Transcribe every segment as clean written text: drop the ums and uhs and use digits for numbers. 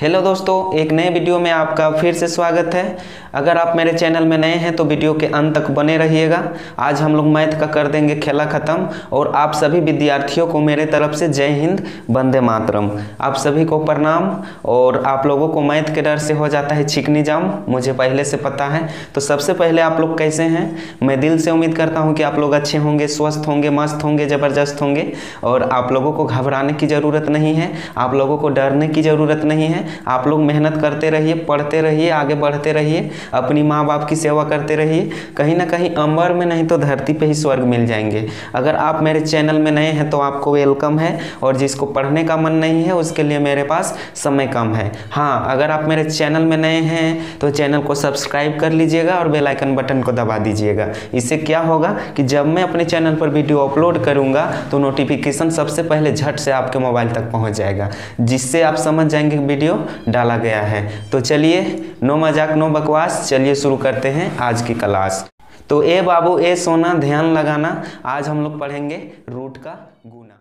Hello दोस्तों, एक नए वीडियो में आपका फिर से स्वागत है। अगर आप मेरे चैनल में नए हैं तो वीडियो के अंत तक बने रहिएगा। आज हम लोग मैथ का कर देंगे खेला ख़त्म। और आप सभी विद्यार्थियों को मेरे तरफ से जय हिंद, वंदे मातरम। आप सभी को प्रणाम। और आप लोगों को मैथ के डर से हो जाता है चिकनी जाम, मुझे पहले से पता है। तो सबसे पहले आप लोग कैसे हैं? मैं दिल से उम्मीद करता हूँ कि आप लोग अच्छे होंगे, स्वस्थ होंगे, मस्त होंगे, ज़बरदस्त होंगे। और आप लोगों को घबराने की ज़रूरत नहीं है, आप लोगों को डरने की ज़रूरत नहीं है। आप लोग मेहनत करते रहिए, पढ़ते रहिए, आगे बढ़ते रहिए, अपनी माँ बाप की सेवा करते रहिए। कहीं ना कहीं अंबर में नहीं तो धरती पे ही स्वर्ग मिल जाएंगे। अगर आप मेरे चैनल में नए हैं तो आपको वेलकम है, और जिसको पढ़ने का मन नहीं है उसके लिए मेरे पास समय कम है। हाँ, अगर आप मेरे चैनल में नए हैं तो चैनल को सब्सक्राइब कर लीजिएगा और बेल आइकन बटन को दबा दीजिएगा। इससे क्या होगा कि जब मैं अपने चैनल पर वीडियो अपलोड करूँगा तो नोटिफिकेशन सबसे पहले झट से आपके मोबाइल तक पहुँच जाएगा, जिससे आप समझ जाएंगे कि वीडियो डाला गया है। तो चलिए, नो मजाक नो बकवास, चलिए शुरू करते हैं आज की क्लास। तो ए बाबू ए सोना ध्यान लगाना, आज हम लोग पढ़ेंगे रूट का गुना।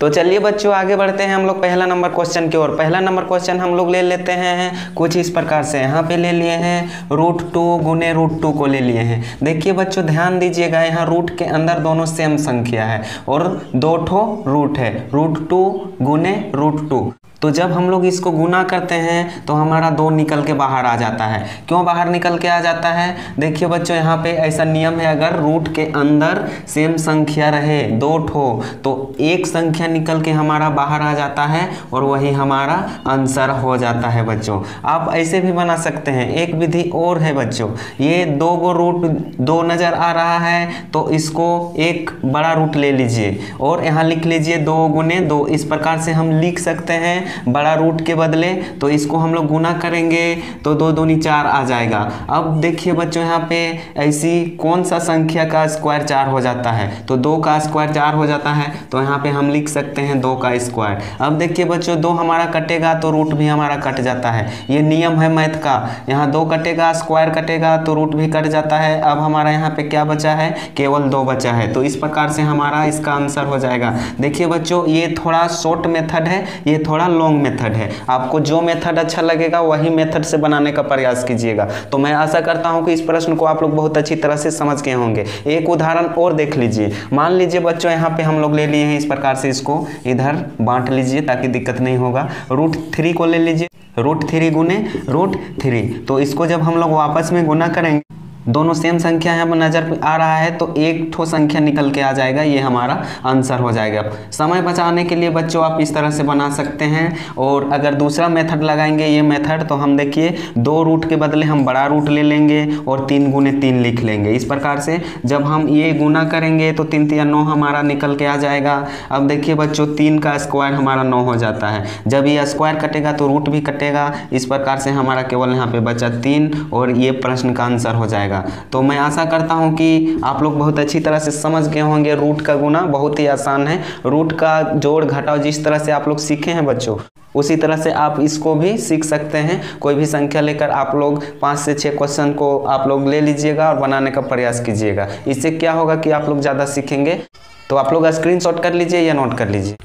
तो चलिए बच्चों, आगे बढ़ते हैं हम लोग पहला नंबर क्वेश्चन की ओर। पहला नंबर क्वेश्चन हम लोग ले लेते हैं कुछ इस प्रकार से। यहाँ पे ले लिए हैं √2 गुने √2 को ले लिए हैं। देखिए बच्चों, ध्यान दीजिएगा, यहाँ रूट के अंदर दोनों सेम संख्या है और दो ठो रूट है, √2 गुने √2। तो जब हम लोग इसको गुना करते हैं तो हमारा 2 निकल के बाहर आ जाता है। क्यों बाहर निकल के आ जाता है? देखिए बच्चों, यहाँ पे ऐसा नियम है, अगर रूट के अंदर सेम संख्या रहे 2 ठो तो एक संख्या निकल के हमारा बाहर आ जाता है और वही हमारा आंसर हो जाता है। बच्चों आप ऐसे भी बना सकते हैं। एक विधि और है बच्चों, ये 2 गो रूट 2 नज़र आ रहा है तो इसको एक बड़ा रूट ले लीजिए और यहाँ लिख लीजिए 2 गुने 2। इस प्रकार से हम लिख सकते हैं बड़ा रूट के बदले। तो इसको हम लोग गुना करेंगे तो 2 दूनी 4 आ जाएगा। अब देखिए बच्चों, यहाँ पे ऐसी कौन सा संख्या का स्क्वायर 4 हो जाता है? तो 2 का स्क्वायर 4 हो जाता है, तो यहाँ पे हम लिख सकते हैं 2 का स्क्वायर। अब देखिए बच्चों, 2 हमारा कटेगा तो रूट भी हमारा कट जाता है। ये नियम है मैथ का, यहाँ 2 कटेगा, स्क्वायर कटेगा तो रूट भी कट जाता है। अब हमारा यहाँ पे क्या बचा है? केवल 2 बचा है। तो इस प्रकार से हमारा इसका आंसर हो जाएगा। देखिए बच्चों, ये थोड़ा शॉर्ट मेथड है, ये थोड़ा लॉन्ग मेथड है। आपको जो मेथड अच्छा लगेगा वही मेथड से बनाने का प्रयास कीजिएगा। तो मैं आशा करता हूं कि इस प्रश्न को आप लोग बहुत अच्छी तरह से समझ गए होंगे। एक उदाहरण और देख लीजिए। मान लीजिए बच्चों, यहाँ पे हम लोग ले लिए हैं इस प्रकार से, इसको इधर बांट लीजिए ताकि दिक्कत नहीं होगा। √3 को ले लीजिए, √3 गुने √3। तो इसको जब हम लोग वापस में गुना करेंगे, दोनों सेम संख्या यहाँ पर नजर आ रहा है तो एक ठो संख्या निकल के आ जाएगा, ये हमारा आंसर हो जाएगा। समय बचाने के लिए बच्चों आप इस तरह से बना सकते हैं। और अगर दूसरा मेथड लगाएंगे, ये मेथड, तो हम देखिए 2 रूट के बदले हम बड़ा रूट ले लेंगे और 3 गुने 3 लिख लेंगे। इस प्रकार से जब हम ये गुना करेंगे तो 3 3 9 हमारा निकल के आ जाएगा। अब देखिए बच्चों, 3 का स्क्वायर हमारा 9 हो जाता है। जब ये स्क्वायर कटेगा तो रूट भी कटेगा। इस प्रकार से हमारा केवल यहाँ पे बचा 3 और ये प्रश्न का आंसर हो जाएगा। तो मैं आशा करता हूं कि आप लोग बहुत अच्छी तरह से समझ गए होंगे। रूट का गुना बहुत ही आसान है। रूट का जोड़ घटाव जिस तरह से आप लोग सीखे हैं बच्चों, उसी तरह से आप इसको भी सीख सकते हैं। कोई भी संख्या लेकर आप लोग 5 से 6 क्वेश्चन को आप लोग ले लीजिएगा और बनाने का प्रयास कीजिएगा। इससे क्या होगा कि आप लोग ज़्यादा सीखेंगे। तो आप लोग स्क्रीनशॉट कर लीजिए या नोट कर लीजिए।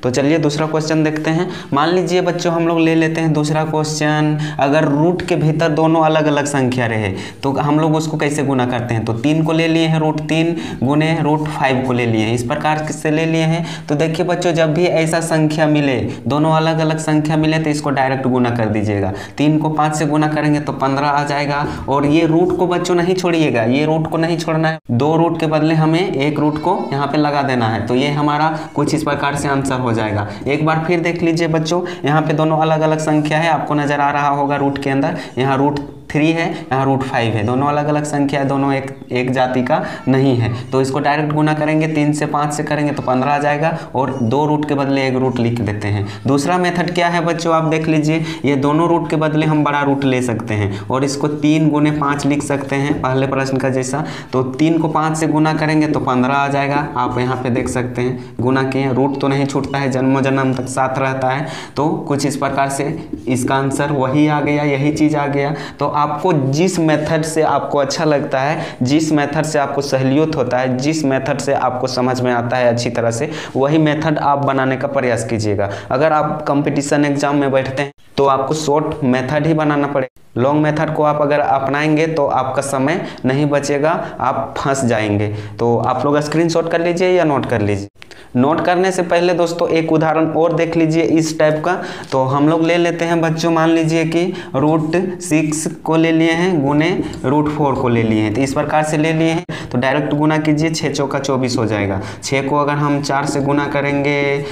तो चलिए दूसरा क्वेश्चन देखते हैं। मान लीजिए बच्चों, हम लोग ले लेते हैं दूसरा क्वेश्चन। अगर रूट के भीतर दोनों अलग अलग संख्या रहे तो हम लोग उसको कैसे गुना करते हैं? तो 3 को ले लिए हैं, √3 गुने √5 को ले लिए हैं। इस प्रकार से ले लिए हैं। तो देखिए बच्चों, जब भी ऐसा संख्या मिले, दोनों अलग अलग संख्या मिले, तो इसको डायरेक्ट गुना कर दीजिएगा। 3 को 5 से गुना करेंगे तो 15 आ जाएगा। और ये रूट को बच्चों नहीं छोड़िएगा, ये रूट को नहीं छोड़ना है। 2 रूट के बदले हमें 1 रूट को यहाँ पे लगा देना है। तो ये हमारा कुछ इस प्रकार से आंसर हो जाएगा। एक बार फिर देख लीजिए बच्चों, यहाँ पे दोनों अलग अलग संख्या है, आपको नजर आ रहा होगा रूट के अंदर। यहाँ √3 है, यहाँ √5 है, दोनों अलग अलग संख्या है, दोनों एक जाति का नहीं है। तो इसको डायरेक्ट गुना करेंगे, 3 से 5 से करेंगे तो 15 आ जाएगा और 2 रूट के बदले 1 रूट लिख देते हैं। दूसरा मेथड क्या है बच्चों, आप देख लीजिए। ये दोनों रूट के बदले हम बड़ा रूट ले सकते हैं और इसको 3 गुने 5 लिख सकते हैं, पहले प्रश्न का जैसा। तो 3 को 5 से गुना करेंगे तो 15 आ जाएगा। आप यहाँ पे देख सकते हैं, गुना किए, रूट तो नहीं छूटता है, जन्मों जन्म तक साथ रहता है। तो कुछ इस प्रकार से इसका आंसर वही आ गया, यही चीज़ आ गया। तो आपको जिस मेथड से आपको अच्छा लगता है, जिस मेथड से आपको सहूलियत होता है, जिस मेथड से आपको समझ में आता है अच्छी तरह से, वही मेथड आप बनाने का प्रयास कीजिएगा। अगर आप कंपटीशन एग्जाम में बैठते हैं तो आपको शॉर्ट मेथड ही बनाना पड़ेगा। लॉन्ग मेथड को आप अगर अपनाएंगे तो आपका समय नहीं बचेगा, आप फंस जाएंगे। तो आप लोग स्क्रीनशॉट कर लीजिए या नोट कर लीजिए। नोट करने से पहले दोस्तों एक उदाहरण और देख लीजिए इस टाइप का। तो हम लोग ले लेते हैं बच्चों, मान लीजिए कि √6 को ले लिए हैं गुने √4 को ले लिए हैं। तो इस प्रकार से ले लिए हैं तो डायरेक्ट गुना कीजिए, 6 चौका 24 हो जाएगा। 6 को अगर हम 4 से गुना करेंगे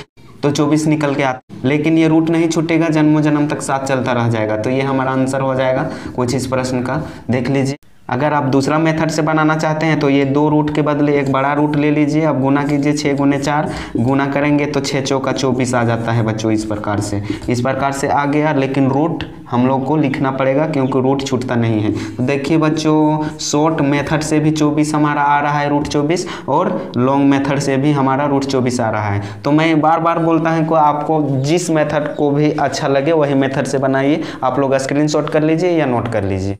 तो 24 निकल के आता, लेकिन ये रूट नहीं छूटेगा, जन्मों जन्म तक साथ चलता रह जाएगा। तो ये हमारा आंसर हो जाएगा कुछ इस प्रश्न का। देख लीजिए, अगर आप दूसरा मेथड से बनाना चाहते हैं तो ये 2 रूट के बदले एक बड़ा रूट ले लीजिए। अब गुना कीजिए, 6 गुने 4 गुना करेंगे तो 6 चौका 24 आ जाता है बच्चों। इस प्रकार से आ गया, लेकिन रूट हम लोग को लिखना पड़ेगा क्योंकि रूट छूटता नहीं है। तो देखिए बच्चों, शॉर्ट मेथड से भी 24 हमारा आ रहा है √24, और लॉन्ग मेथड से भी हमारा √24 आ रहा है। तो मैं बार बार बोलता हूँ कि आपको जिस मेथड को भी अच्छा लगे वही मेथड से बनाइए। आप लोग स्क्रीनशॉट कर लीजिए या नोट कर लीजिए।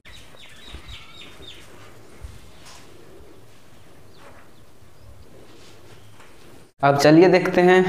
अब चलिए देखते हैं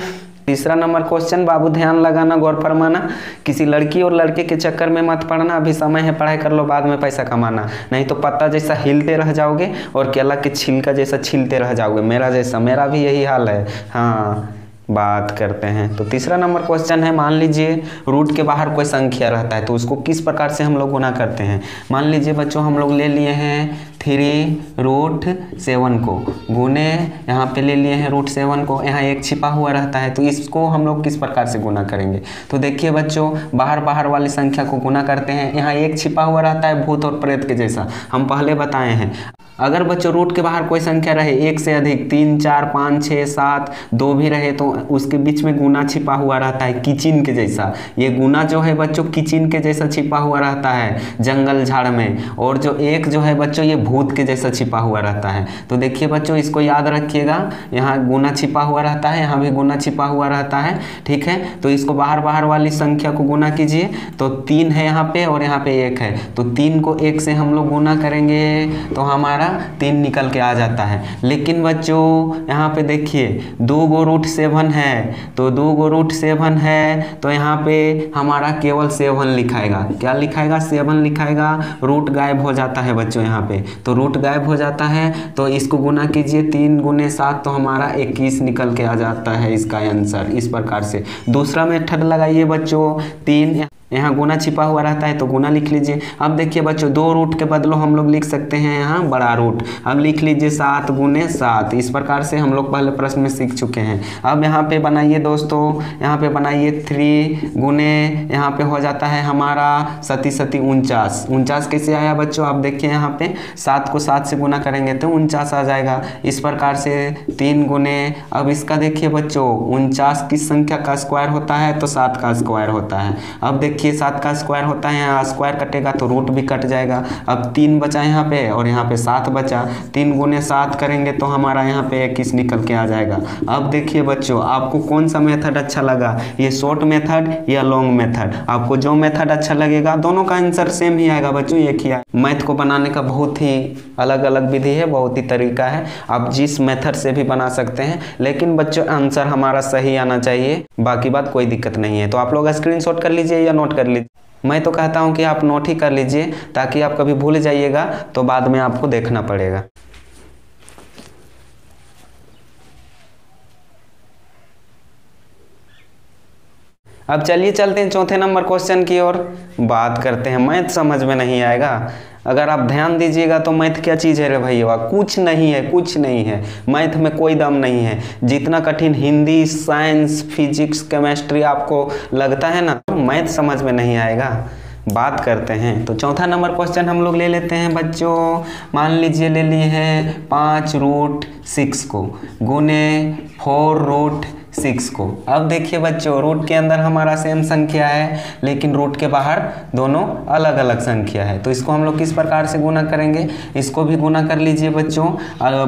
तीसरा नंबर क्वेश्चन। बाबू ध्यान लगाना, गौर फरमाना, किसी लड़की और लड़के के चक्कर में मत पड़ना। अभी समय है, पढ़ाई कर लो, बाद में पैसा कमाना, नहीं तो पत्ता जैसा हिलते रह जाओगे और केला के छिलका जैसा छिलते रह जाओगे, मेरा जैसा। मेरा भी यही हाल है। हाँ, बात करते हैं। तो तीसरा नंबर क्वेश्चन है, मान लीजिए रूट के बाहर कोई संख्या रहता है तो उसको किस प्रकार से हम लोग गुना करते हैं। मान लीजिए बच्चों, हम लोग ले लिए हैं 3√7 को गुने, यहाँ पे ले लिए हैं √7 को, यहाँ एक छिपा हुआ रहता है, तो इसको हम लोग किस प्रकार से गुना करेंगे। तो देखिए बच्चों, बाहर वाली संख्या को गुना करते हैं। यहाँ एक छिपा हुआ रहता है भूत और प्रेत के जैसा, हम पहले बताए हैं। अगर बच्चों रूट के बाहर कोई संख्या रहे एक से अधिक, 3, 4, 5, 6, 7, 2 भी रहे, तो उसके बीच में गुना छिपा हुआ रहता है किचिन के जैसा। ये गुना जो है बच्चों किचिन के जैसा छिपा हुआ रहता है जंगल झाड़ में, और जो एक जो है बच्चों ये भूत के जैसा छिपा हुआ रहता है। तो देखिए बच्चों, इसको याद रखिएगा, यहाँ गुना छिपा हुआ रहता है, यहाँ भी गुना छिपा हुआ रहता है। ठीक है, तो इसको बाहर वाली संख्या को गुना कीजिए। तो 3 है यहाँ पे और यहाँ पे 1 है, तो 3 को 1 से हम लोग गुना करेंगे तो हमारा 3 निकल के आ जाता है। लेकिन बच्चों यहाँ पे देखिए 2 गो √7 है, तो 2 गो √7 है, तो यहाँ पे हमारा केवल 7 लिखाएगा। क्या लिखाएगा? 7 लिखाएगा। रूट गायब हो जाता है बच्चों यहाँ पे, तो रूट गायब हो जाता है। तो इसको गुना कीजिए, 3 गुने 7 तो हमारा 21 निकल के आ जाता है इसका आंसर। इस प्रकार से दूसरा मेथड लगाइए बच्चों, 3 यहाँ गुना छिपा हुआ रहता है तो गुना लिख लीजिए। अब देखिए बच्चों, 2 रूट के बदलो हम लोग लिख सकते हैं यहाँ बड़ा रूट। अब लिख लीजिए 7 गुने 7। इस प्रकार से हम लोग पहले प्रश्न में सीख चुके हैं। अब यहाँ पे बनाइए दोस्तों, यहाँ पे बनाइए 3 गुने, यहाँ पे हो जाता है हमारा 7 7 49। 49 कैसे आया बच्चों? आप देखिए यहाँ पे 7 को 7 से गुना करेंगे तो 49 आ जाएगा। इस प्रकार से 3 गुने, अब इसका देखिए बच्चों, 49 किस संख्या का स्क्वायर होता है? तो 7 का स्क्वायर होता है। अब देखिए 7 का स्क्वायर होता है, यहाँ स्क्वायर कटेगा तो रूट भी कट जाएगा। अब 3 बचा यहाँ पे और यहाँ पे 7 बचा, 3 गुने 7 करेंगे तो हमारा यहाँ पे 21 निकल के आ जाएगा। अब देखिए बच्चों, आपको कौन सा मेथड अच्छा लगा, ये शॉर्ट मेथड या लॉन्ग मेथड? आपको जो मेथड अच्छा लगेगा, दोनों का आंसर सेम ही आएगा बच्चों, एक ही आएगा। मैथ को बनाने का बहुत ही अलग अलग विधि है, बहुत ही तरीका है, आप जिस मेथड से भी बना सकते हैं, लेकिन बच्चों आंसर हमारा सही आना चाहिए, बाकी बात कोई दिक्कत नहीं है। तो आप लोग स्क्रीनशॉट कर लीजिए या नोट कर लीजिए। मैं तो कहता हूं कि आप नोट ही कर लीजिए, ताकि आप कभी भूल जाइएगा तो बाद में आपको देखना पड़ेगा। अब चलिए चलते हैं चौथे नंबर क्वेश्चन की ओर, बात करते हैं। मैथ समझ में नहीं आएगा, अगर आप ध्यान दीजिएगा तो मैथ क्या चीज़ है रे भैया? कुछ नहीं है, कुछ नहीं है। मैथ में कोई दम नहीं है। जितना कठिन हिंदी, साइंस, फिजिक्स, केमिस्ट्री आपको लगता है ना, मैथ समझ में नहीं आएगा। बात करते हैं, तो चौथा नंबर क्वेश्चन हम लोग ले लेते हैं बच्चों। मान लीजिए ले लिए हैं 5√6 को गुने 4√6 6 को। अब देखिए बच्चों, रूट के अंदर हमारा सेम संख्या है लेकिन रूट के बाहर दोनों अलग अलग संख्या है, तो इसको हम लोग किस प्रकार से गुना करेंगे, इसको भी गुना कर लीजिए बच्चों।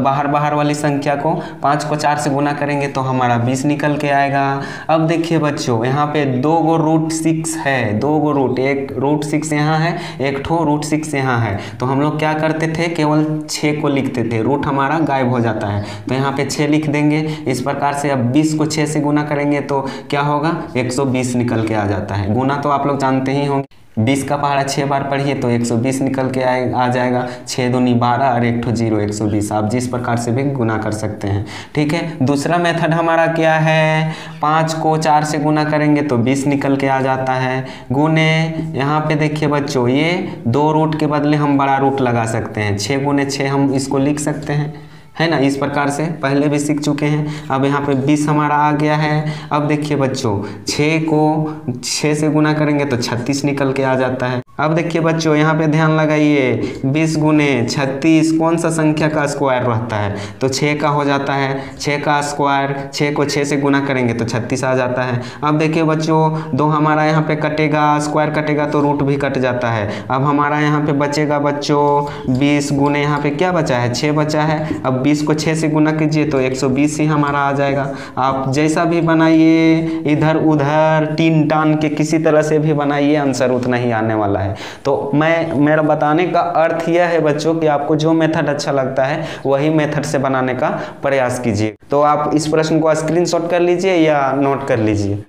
बाहर बाहर वाली संख्या को 5 को 4 से गुना करेंगे तो हमारा 20 निकल के आएगा। अब देखिए बच्चों, यहाँ पे 2 गो रूट 6 है, 2 गो रूट, एक रूट 6 यहाँ है, एक ठो रूट 6 यहाँ है। तो हम लोग क्या करते थे, केवल 6 को लिखते थे, रूट हमारा गायब हो जाता है, तो यहाँ पे 6 लिख देंगे इस प्रकार से। अब 20 को 6 से गुना करेंगे तो क्या होगा, 120 निकल के आ जाता है। गुना तो आप लोग जानते ही होंगे, 20 का पहाड़ा 6 बार पढ़िए तो 120 निकल के आ जाएगा। 6 दूनी 12 और एक ठो 0, 120। आप जिस प्रकार से भी गुना कर सकते हैं, ठीक है। दूसरा मेथड हमारा क्या है, 5 को 4 से गुना करेंगे तो 20 निकल के आ जाता है। गुने, यहाँ पे देखिए बच्चों, ये 2 रूट के बदले हम बड़ा रूट लगा सकते हैं, 6 गुने 6 हम इसको लिख सकते हैं, है ना। इस प्रकार से पहले भी सीख चुके हैं। अब यहाँ पे 20 हमारा आ गया है। अब देखिए बच्चों, 6 को 6 से गुना करेंगे तो 36 निकल के आ जाता है। अब देखिए बच्चों, यहाँ पे ध्यान लगाइए, 20 गुने 36 कौन सा संख्या का स्क्वायर रहता है, तो 6 का हो जाता है। 6 का स्क्वायर, 6 को 6 से गुना करेंगे तो 36 आ जाता है। अब देखिए बच्चों, 2 हमारा यहाँ पे कटेगा, स्क्वायर कटेगा तो रूट भी कट जाता है। अब हमारा यहाँ पे बचेगा बच्चों 20 गुने, यहाँ पे क्या बचा है, 6 बचा है। अब 20 को 6 से गुना कीजिए तो 120 ही हमारा आ जाएगा। आप जैसा भी बनाइए, इधर उधर टीन टान के किसी तरह से भी बनाइए, आंसर उतना ही आने वाला है। तो मेरा बताने का अर्थ यह है बच्चों कि आपको जो मेथड अच्छा लगता है वही मेथड से बनाने का प्रयास कीजिए। तो आप इस प्रश्न को स्क्रीनशॉट कर लीजिए या नोट कर लीजिए।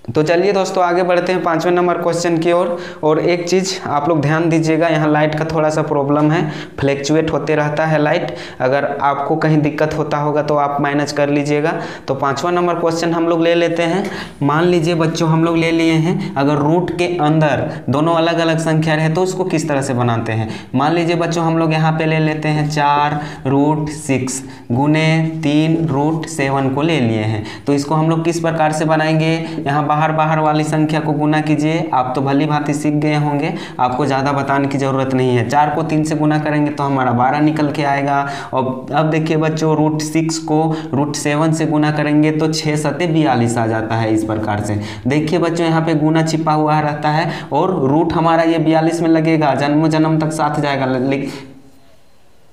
तो चलिए दोस्तों, आगे बढ़ते हैं 5वें नंबर क्वेश्चन की ओर। और एक चीज़ आप लोग ध्यान दीजिएगा, यहाँ लाइट का थोड़ा सा प्रॉब्लम है, फ्लैक्चुएट होते रहता है लाइट। अगर आपको कहीं दिक्कत होता होगा तो आप मैनेज कर लीजिएगा। तो 5वां नंबर क्वेश्चन हम लोग ले लेते हैं। मान लीजिए बच्चों, हम लोग ले लिए हैं, अगर रूट के अंदर दोनों अलग अलग संख्या रहे तो उसको किस तरह से बनाते हैं। मान लीजिए बच्चों, हम लोग यहाँ पे ले लेते हैं 4 रूट 6 गुने 3 रूट 7 को ले लिए हैं। तो इसको हम लोग किस प्रकार से बनाएंगे, यहाँ बाहर बाहर वाली संख्या को गुना कीजिए। आप तो भली भांति सीख गए होंगे, आपको ज़्यादा बताने की ज़रूरत नहीं है। 4 को 3 से गुना करेंगे तो हमारा 12 निकल के आएगा। और अब देखिए बच्चों, रूट 6 को रूट 7 से गुना करेंगे तो 6 सते 42 आ जाता है। इस प्रकार से देखिए बच्चों, यहाँ पे गुना छिपा हुआ रहता है और रूट हमारा ये 42 में लगेगा, जन्म जन्म तक साथ जाएगा,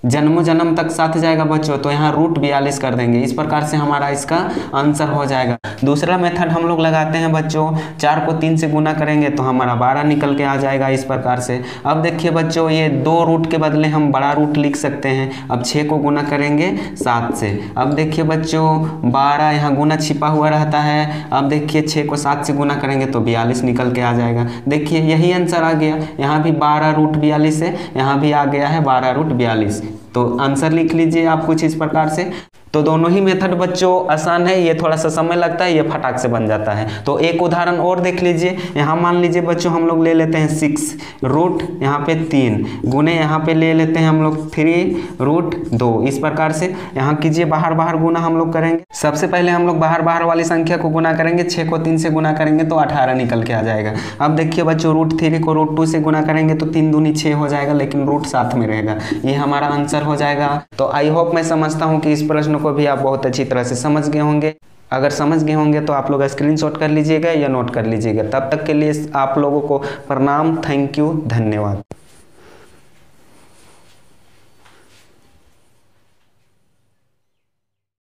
जन्मों जन्म तक साथ जाएगा बच्चों, तो यहाँ रूट 42 कर देंगे। इस प्रकार से हमारा इसका आंसर हो जाएगा। दूसरा मेथड हम लोग लगाते हैं बच्चों, 4 को 3 से गुना करेंगे तो हमारा 12 निकल के आ जाएगा। इस प्रकार से अब देखिए बच्चों, ये 2 रूट के बदले हम बड़ा रूट लिख सकते हैं। अब 6 को गुना करेंगे 7 से। अब देखिए बच्चों, 12 यहाँ गुना छिपा हुआ रहता है। अब देखिए 6 को 7 से गुना करेंगे तो 42 निकल के आ जाएगा। देखिए यही आंसर आ गया। यहाँ भी 12 रूट 42 है, यहाँ भी आ गया है 12 रूट 42। तो आंसर लिख लीजिए आप कुछ इस प्रकार से। तो दोनों ही मेथड बच्चों आसान है, ये थोड़ा सा समय लगता है, ये फटाक से बन जाता है। तो एक उदाहरण और देख लीजिए। यहाँ मान लीजिए बच्चों, हम लोग ले लेते हैं 6 रूट यहाँ पे 3 गुने यहाँ पे ले लेते हैं हम लोग 3 रूट 2। इस प्रकार से यहाँ कीजिए, बाहर बाहर गुना हम लोग करेंगे। सबसे पहले हम लोग बाहर बाहर वाली संख्या को गुना करेंगे, 6 को 3 से गुना करेंगे तो 18 निकल के आ जाएगा। अब देखिए बच्चों, रूट 3 को रूट 2 से गुना करेंगे तो 3 दूनी 6 हो जाएगा, लेकिन रूट साथ में रहेगा। ये हमारा आंसर हो जाएगा। तो आई होप, मैं समझता हूँ कि इस प्रश्न को भी आप बहुत अच्छी तरह से समझ गए होंगे। अगर समझ गए होंगे तो आप लोग स्क्रीनशॉट कर लीजिएगा या नोट कर लीजिएगा। तब तक के लिए आप लोगों को प्रणाम, थैंक यू, धन्यवाद।